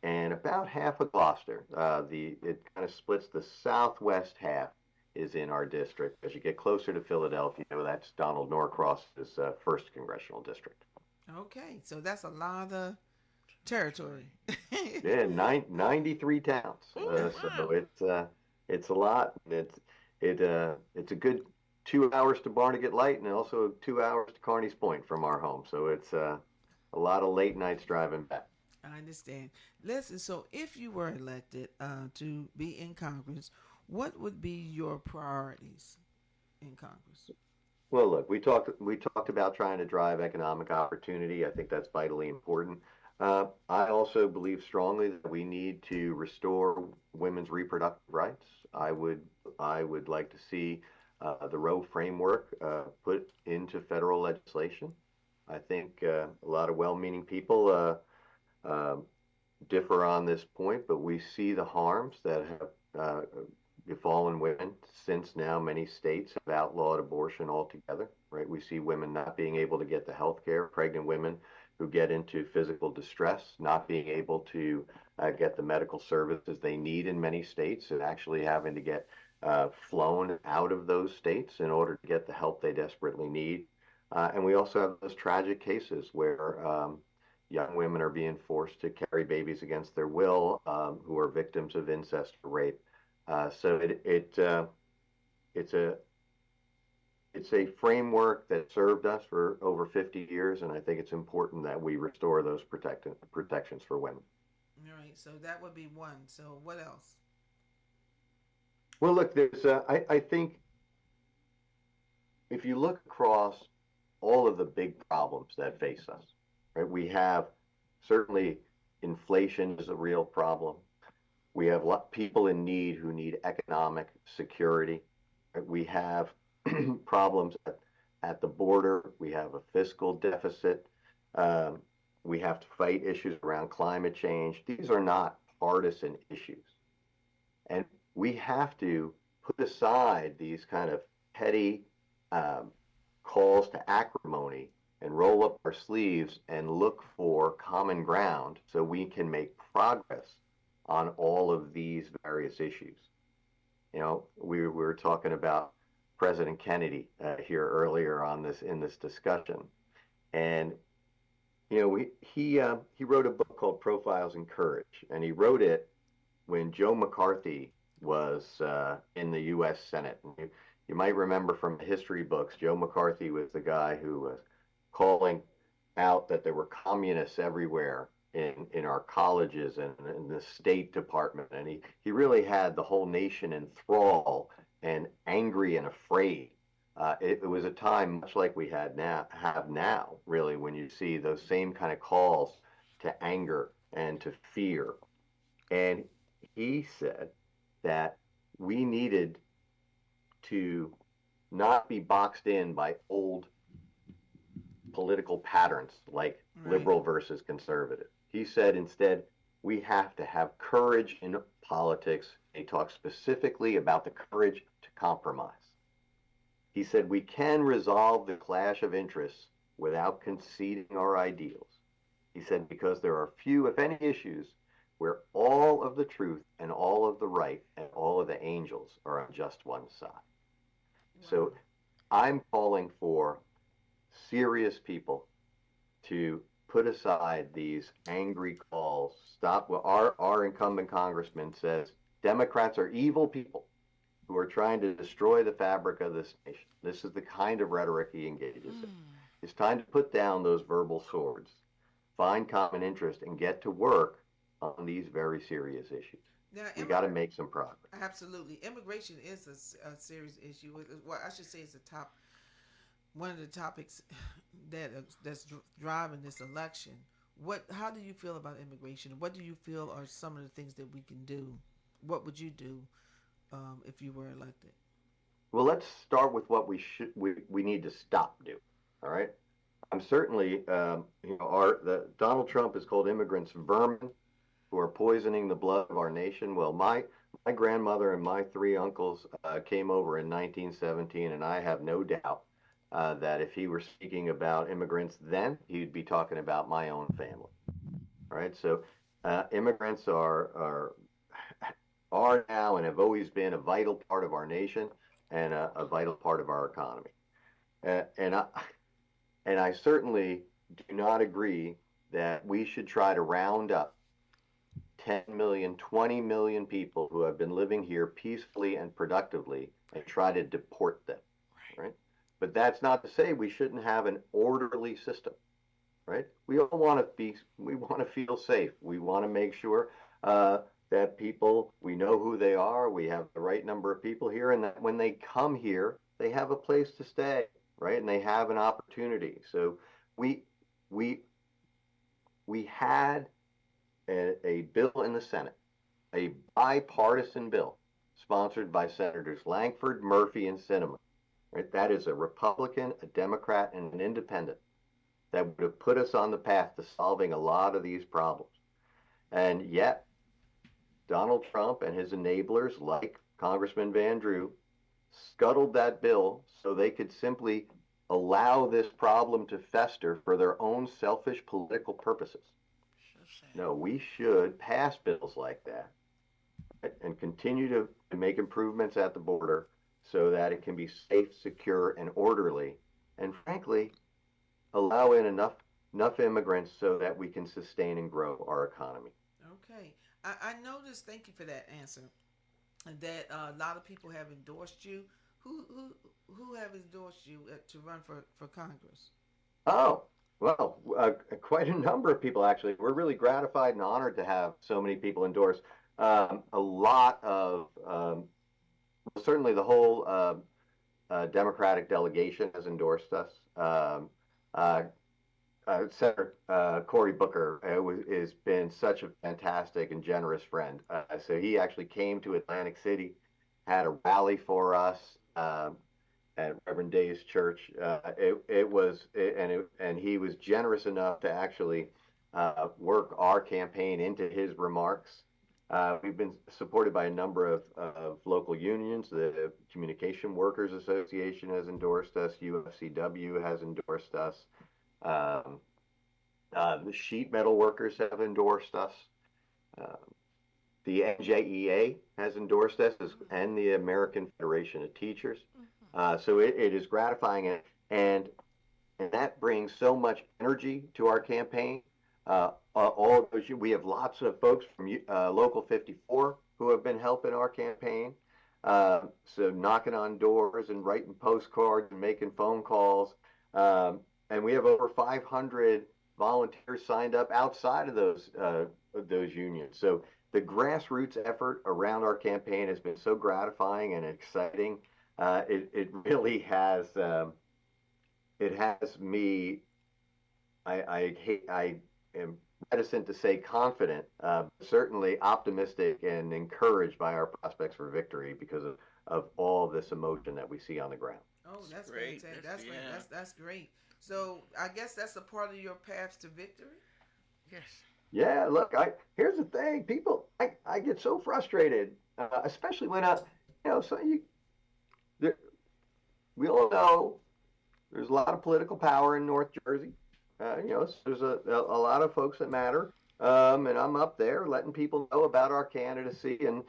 and about half of Gloucester. It kind of splits. The southwest half is in our district. As you get closer to Philadelphia, that's Donald Norcross's first congressional district. Okay, so that's a lot of territory. Yeah, 93 towns. So it's a lot. It's a good 2 hours to Barnegat Light and also 2 hours to Carney's Point from our home. So it's a lot of late nights driving back. I understand. Listen, so if you were elected to be in Congress, what would be your priorities in Congress? Well, look, we talked about trying to drive economic opportunity. I think that's vitally important. I also believe strongly that we need to restore women's reproductive rights. I would like to see the Roe framework put into federal legislation. I think a lot of well-meaning people differ on this point, but we see the harms that have befallen women since now many states have outlawed abortion altogether, right? We see women not being able to get the health care, pregnant women who get into physical distress, not being able to get the medical services they need in many states, and actually having to get flown out of those states in order to get the help they desperately need. And we also have those tragic cases where young women are being forced to carry babies against their will, who are victims of incest or rape. So it's a framework that served us for over 50 years, and I think it's important that we restore those protections for women. All right, so that would be one. So what else? Well, look, I think if you look across all of the big problems that face us, right, we have certainly inflation is a real problem. We have people in need who need economic security. Right? We have problems at the border. We have a fiscal deficit. We have to fight issues around climate change. These are not partisan issues. And we have to put aside these kind of petty calls to acrimony and roll up our sleeves and look for common ground so we can make progress on all of these various issues. You know, we were talking about President Kennedy here earlier on in this discussion, and you know, he wrote a book called Profiles in Courage, and he wrote it when Joe McCarthy was in the U.S. Senate. And you might remember from the history books, Joe McCarthy was the guy who was calling out that there were communists everywhere in our colleges and in the State Department, and he really had the whole nation in thrall and angry and afraid. It was a time much like we have now, really, when you see those same kind of calls to anger and to fear. And he said that we needed to not be boxed in by old political patterns like liberal versus conservative. He said instead, we have to have courage in politics. He talked specifically about the courage to compromise. He said we can resolve the clash of interests without conceding our ideals. He said because there are few, if any, issues where all of the truth and all of the right and all of the angels are on just one side. So I'm calling for serious people to put aside these angry calls. Stop. Our incumbent congressman says Democrats are evil people who are trying to destroy the fabric of this nation. This is the kind of rhetoric he engages in. It's time to put down those verbal swords, find common interest, and get to work on these very serious issues. Now, we got to make some progress. Absolutely. Immigration is a serious issue. Well, I should say it's one of the topics that's driving this election. How do you feel about immigration? What do you feel are some of the things that we can do? What would you do if you were elected? Well, let's start with what we need to stop doing. All right. I'm certainly, Donald Trump has called immigrants vermin who are poisoning the blood of our nation. Well, my grandmother and my three uncles came over in 1917, and I have no doubt that if he were speaking about immigrants then, he'd be talking about my own family. All right. So immigrants are now and have always been a vital part of our nation and a vital part of our economy. And I certainly do not agree that we should try to round up 10 million, 20 million people who have been living here peacefully and productively and try to deport them, right? But that's not to say we shouldn't have an orderly system, right? We all want to feel safe. We want to make sure that people, we know who they are, we have the right number of people here, and that when they come here, they have a place to stay, right? And they have an opportunity. So we had a bill in the Senate, a bipartisan bill sponsored by Senators Langford, Murphy, and Sinema. Right? That is a Republican, a Democrat, and an independent that would have put us on the path to solving a lot of these problems. And yet, Donald Trump and his enablers, like Congressman Van Drew, scuttled that bill so they could simply allow this problem to fester for their own selfish political purposes. No, we should pass bills like that and continue to make improvements at the border so that it can be safe, secure, and orderly, and frankly, allow in enough immigrants so that we can sustain and grow our economy. Okay. I noticed, thank you for that answer, that a lot of people have endorsed you. Who have endorsed you to run for Congress? Oh, well, quite a number of people, actually. We're really gratified and honored to have so many people endorse. A lot of, certainly the whole Democratic delegation has endorsed us. Senator Cory Booker has been such a fantastic and generous friend. So he actually came to Atlantic City, had a rally for us at Reverend Day's church. And he was generous enough to actually work our campaign into his remarks. We've been supported by a number of local unions. The Communication Workers Association has endorsed us. UFCW has endorsed us. The sheet metal workers have endorsed us. The NJEA has endorsed us, and the American Federation of Teachers. So it is gratifying, and that brings so much energy to our campaign. All of those, we have lots of folks from Local 54 who have been helping our campaign. So knocking on doors and writing postcards and making phone calls. And we have over 500 volunteers signed up outside of those unions. So the grassroots effort around our campaign has been so gratifying and exciting. It really has. It has me. I am reticent to say confident, certainly optimistic and encouraged by our prospects for victory because of all this emotion that we see on the ground. Oh, that's great. That's great. That's great. So I guess that's a part of your path to victory. Yes. Yeah. Look, here's the thing. People, I get so frustrated, especially when we all know there's a lot of political power in North Jersey. There's a lot of folks that matter, and I'm up there letting people know about our candidacy, and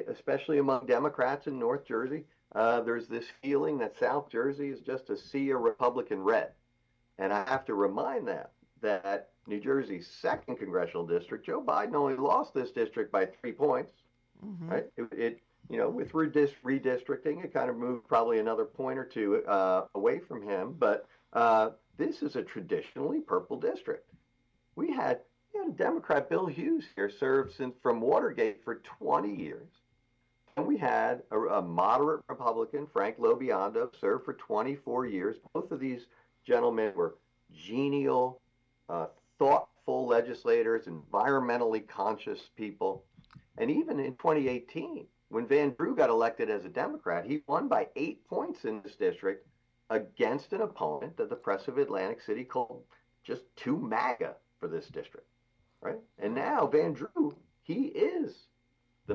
especially among Democrats in North Jersey, there's this feeling that South Jersey is just a sea of Republican red, and I have to remind them that New Jersey's 2nd congressional district, Joe Biden only lost this district by 3 points, right? With redistricting, it kind of moved probably another point or two away from him, but this is a traditionally purple district. We had a Democrat, Bill Hughes, here served from Watergate for 20 years. And we had a moderate Republican, Frank Lobiondo, served for 24 years. Both of these gentlemen were genial, thoughtful legislators, environmentally conscious people. And even in 2018, when Van Drew got elected as a Democrat, he won by 8 points in this district against an opponent that the press of Atlantic City called just too MAGA for this district, right? And now Van Drew, he is the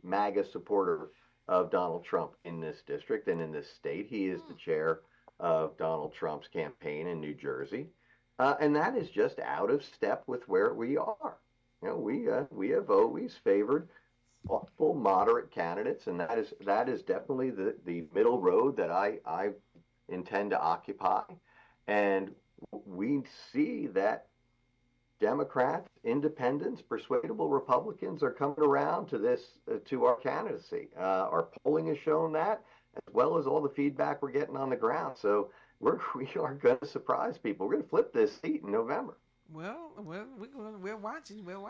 MAGA supporter of Donald Trump in this district and in this state. He is the chair of Donald Trump's campaign in New Jersey, and that is just out of step with where we are. We have always favored thoughtful, moderate candidates, and that is definitely the middle road that I intend to occupy. And we see that Democrats, independents, persuadable Republicans are coming around to our candidacy. Our polling has shown that, as well as all the feedback we're getting on the ground. So we are going to surprise people. We're going to flip this seat in November. Well, we're watching. Well,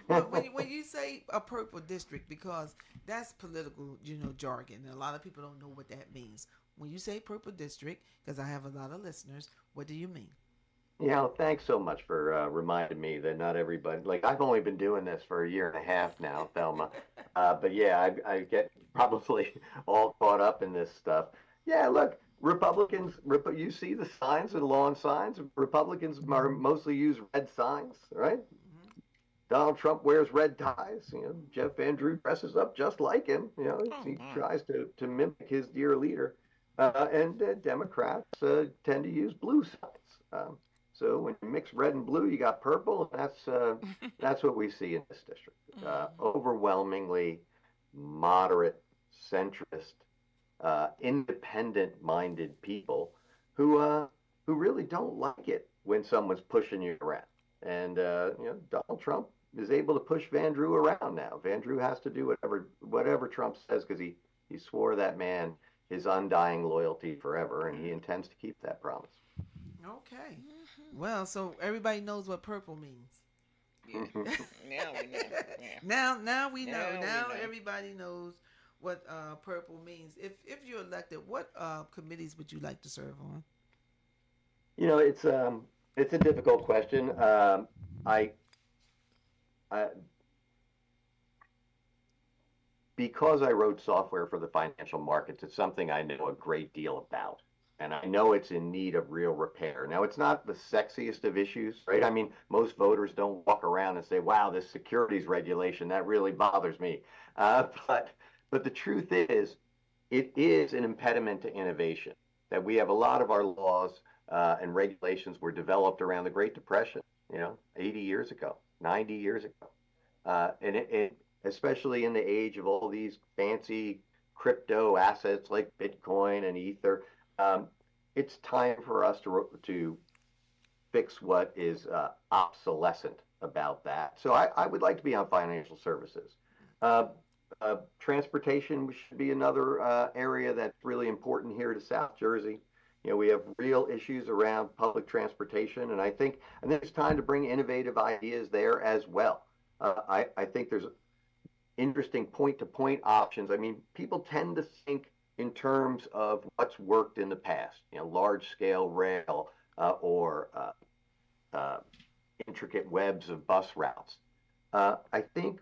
when you say a purple district, because that's political, jargon, and a lot of people don't know what that means. When you say purple district, because I have a lot of listeners, what do you mean? Thanks so much for reminding me that not everybody, I've only been doing this for a year and a half now, Thelma. But yeah, I get probably all caught up in this stuff. Yeah, look, Republicans, you see the signs and lawn signs. Republicans mostly use red signs, right? Mm-hmm. Donald Trump wears red ties. Jeff Van Drew dresses up just like him. He tries to mimic his dear leader. And Democrats tend to use blue signs. So when you mix red and blue, you got purple, and that's what we see in this district. Overwhelmingly moderate, centrist, independent-minded people who really don't like it when someone's pushing you around. And Donald Trump is able to push Van Drew around now. Van Drew has to do whatever Trump says because he swore that man his undying loyalty forever, and he intends to keep that promise. Okay. Well, so everybody knows what purple means. Yeah. Now we know. Yeah. Now we know. Now we Now know. everybody knows what purple means. If you're elected, what committees would you like to serve on? It's a difficult question. I because I wrote software for the financial markets, it's something I know a great deal about. And I know it's in need of real repair. Now, it's not the sexiest of issues, right? I mean, most voters don't walk around and say, wow, this securities regulation, that really bothers me. But the truth is, it is an impediment to innovation, that we have a lot of our laws and regulations were developed around the Great Depression, 80 years ago, 90 years ago. And especially in the age of all these fancy crypto assets like Bitcoin and Ether, it's time for us to fix what is obsolescent about that. So I would like to be on financial services. Transportation should be another area that's really important here to South Jersey. We have real issues around public transportation, and I think it's time to bring innovative ideas there as well. I think there's interesting point-to-point options. I mean, people tend to think in terms of what's worked in the past, large-scale rail or intricate webs of bus routes. I think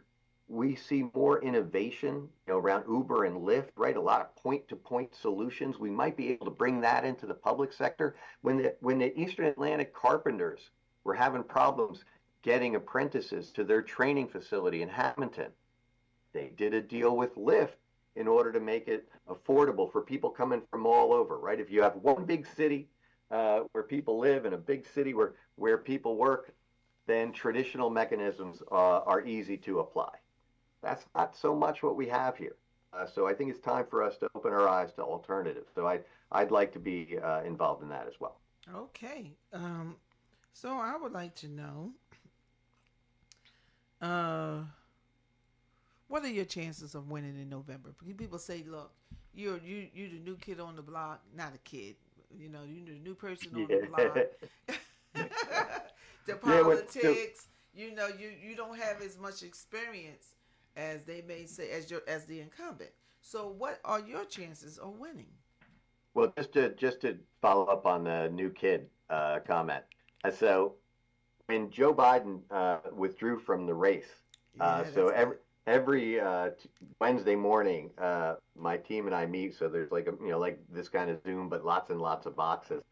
we see more innovation around Uber and Lyft, right? A lot of point-to-point solutions. We might be able to bring that into the public sector. When the Eastern Atlantic carpenters were having problems getting apprentices to their training facility in Hamilton, they did a deal with Lyft in order to make it affordable for people coming from all over, right? If you have one big city where people live and a big city where people work, then traditional mechanisms are easy to apply. That's not so much what we have here. So I think it's time for us to open our eyes to alternatives. So I'd like to be involved in that as well. Okay. So I would like to know, what are your chances of winning in November? People say, look, you're the new kid on the block, not a kid. You're the new person on the block. The politics, you don't have as much experience as they may say as the incumbent. So what are your chances of winning? Well, just to follow up on the new kid comment. So when Joe Biden withdrew from the race, every Wednesday morning, my team and I meet. So there's like this kind of Zoom, but lots and lots of boxes.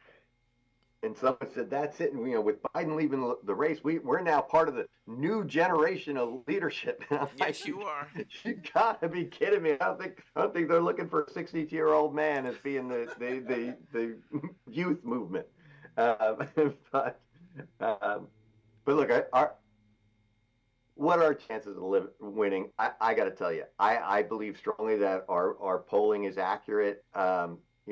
And someone said, "That's it." And, with Biden leaving the race, we're now part of the new generation of leadership. Yes, you are. You gotta be kidding me! I don't think they're looking for a 62-year-old man as being the youth movement. But look, what are our chances of winning? I got to tell you, I believe strongly that our polling is accurate.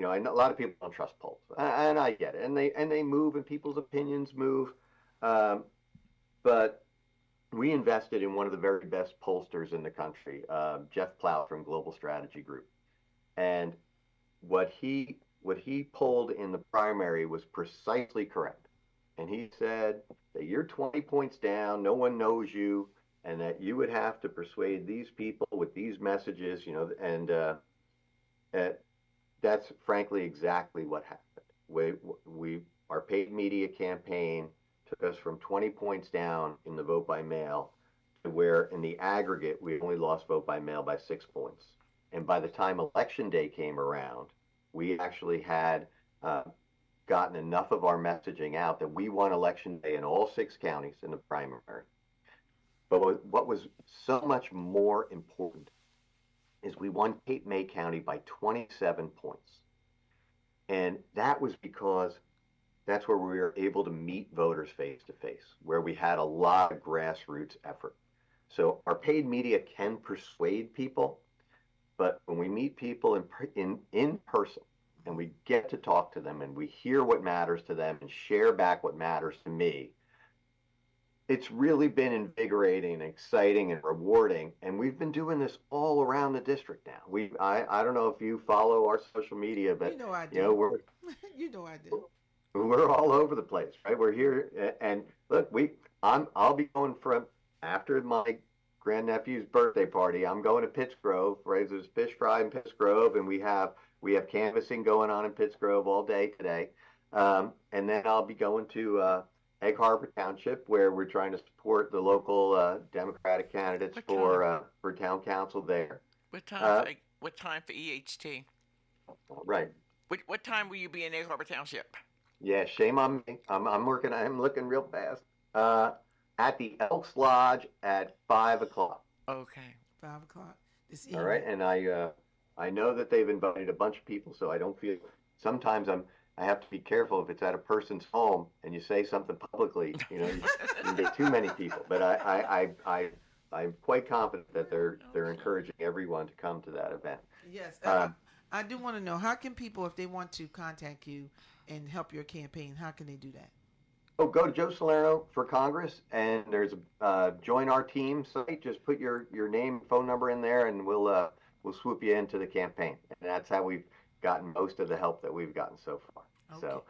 I know a lot of people don't trust polls, and I get it, and they move, and people's opinions move. But we invested in one of the very best pollsters in the country, Jeff Plow from Global Strategy Group, and what he polled in the primary was precisely correct. And he said that you're 20 points down, no one knows you, and that you would have to persuade these people with these messages, and that's frankly exactly what happened. Our paid media campaign took us from 20 points down in the vote by mail to where in the aggregate we only lost vote by mail by 6 points. And by the time election day came around, we actually had gotten enough of our messaging out that we won election day in all 6 counties in the primary. But what was so much more important is we won Cape May County by 27 points. And that was because that's where we were able to meet voters face to face, where we had a lot of grassroots effort. So our paid media can persuade people, but when we meet people in person and we get to talk to them and we hear what matters to them and share back what matters to me, it's really been invigorating and exciting and rewarding. And we've been doing this all around the district now. I don't know if you follow our social media, but You know I do. we're You know I do. we're all over the place, right? We're here, and look, I'll be going from after my grandnephew's birthday party. I'm going to Pittsgrove, right? There's fish fry in Pittsgrove, and we have canvassing going on in Pittsgrove all day today, and then I'll be going to Egg Harbor Township, where we're trying to support the local Democratic candidates for town council there. What time for EHT? Right. What time will you be in Egg Harbor Township? Yeah, shame on me. I'm working. I'm looking real fast. At the Elks Lodge at 5 o'clock. Okay. 5 o'clock this evening. All right, and I know that they've invited a bunch of people, so I don't feel. Sometimes I have to be careful if it's at a person's home and you say something publicly. You can get too many people. But I'm quite confident that they're encouraging everyone to come to that event. Yes. I do want to know, how can people, if they want to contact you and help your campaign, how can they do that? Oh, go to Joe Salerno for Congress, and there's a join our team site. Just put your name and phone number in there, and we'll swoop you into the campaign. And that's how we've gotten most of the help that we've gotten so far. Okay. So,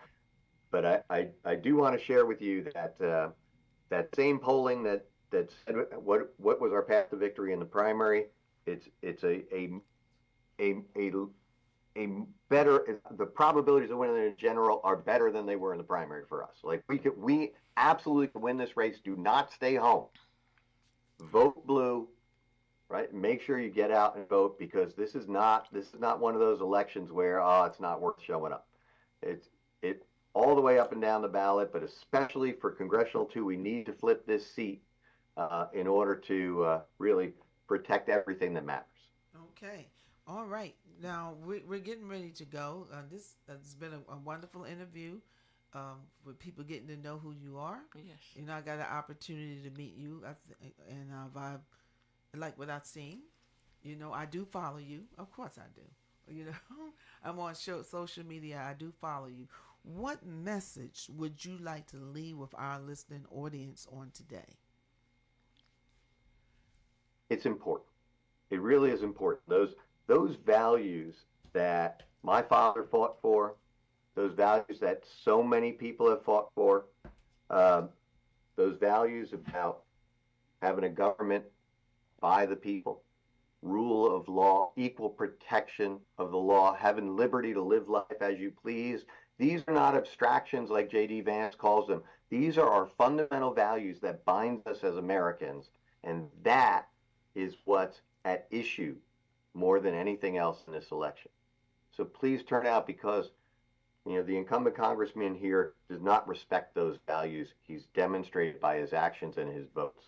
but I do want to share with you that that same polling that said what was our path to victory in the primary. It's a better, the probabilities of winning in general are better than they were in the primary for us. Like we absolutely can win this race. Do not stay home. Vote blue, right? Make sure you get out and vote, because this is not one of those elections where it's not worth showing up. It's all the way up and down the ballot, but especially for Congressional 2, we need to flip this seat in order to really protect everything that matters. Okay. All right. Now, we're getting ready to go. This has been a wonderful interview with people getting to know who you are. Yes. I got an opportunity to meet you, and I like what I've seen. I do follow you. Of course I do. I'm on social media. I do follow you. What message would you like to leave with our listening audience on today? It's important. It really is important. Those values that my father fought for, those values that so many people have fought for, those values about having a government by the people, rule of law, equal protection of the law, having liberty to live life as you please. These are not abstractions like J.D. Vance calls them. These are our fundamental values that bind us as Americans, and that is what's at issue more than anything else in this election. So please turn out, because the incumbent congressman here does not respect those values. He's demonstrated by his actions and his votes.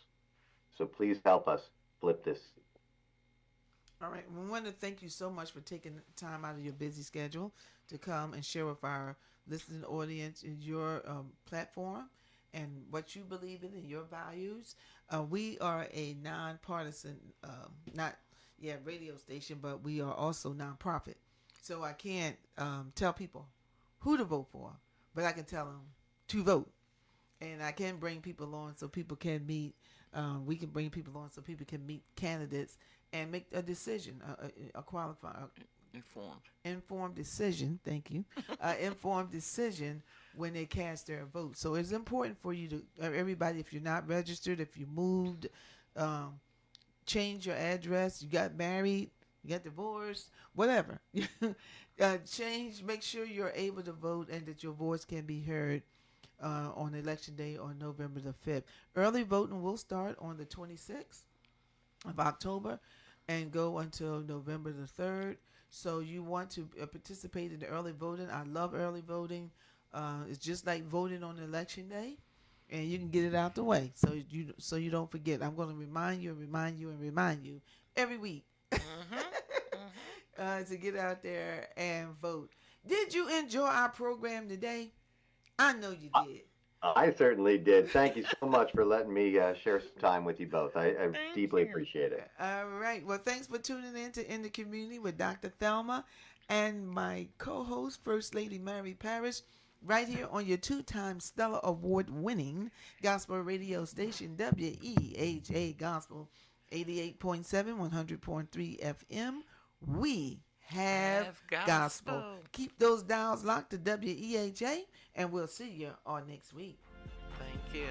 So please help us flip this. All right. We want to thank you so much for taking time out of your busy schedule to come and share with our listening audience your platform and what you believe in and your values. We are a nonpartisan, radio station, but we are also nonprofit. So I can't tell people who to vote for, but I can tell them to vote. And I can bring people on so people can meet. We can bring people on so people can meet candidates and make a decision, a qualified, informed decision. Thank you, informed decision when they cast their vote. So it's important for you to everybody. If you're not registered, if you moved, change your address, you got married, you got divorced, whatever. Change. Make sure you're able to vote and that your voice can be heard on Election Day on November the 5th. Early voting will start on the 26th of October and go until November the 3rd. So you want to participate in the early voting. I love early voting. It's just like voting on Election Day, and you can get it out the way so you don't forget. I'm going to remind you every week to get out there and vote. Did you enjoy our program today? I know you did. I certainly did. Thank you so much for letting me share some time with you both. I deeply appreciate it. All right. Well, thanks for tuning in the Community with Dr. Thelma and my co-host, First Lady Mary Parrish, right here on your two-time Stellar Award-winning gospel radio station, WEHA Gospel, 88.7, 100.3 FM. We have gospel. Keep those dials locked to WEHA, and we'll see you on next week. Thank you.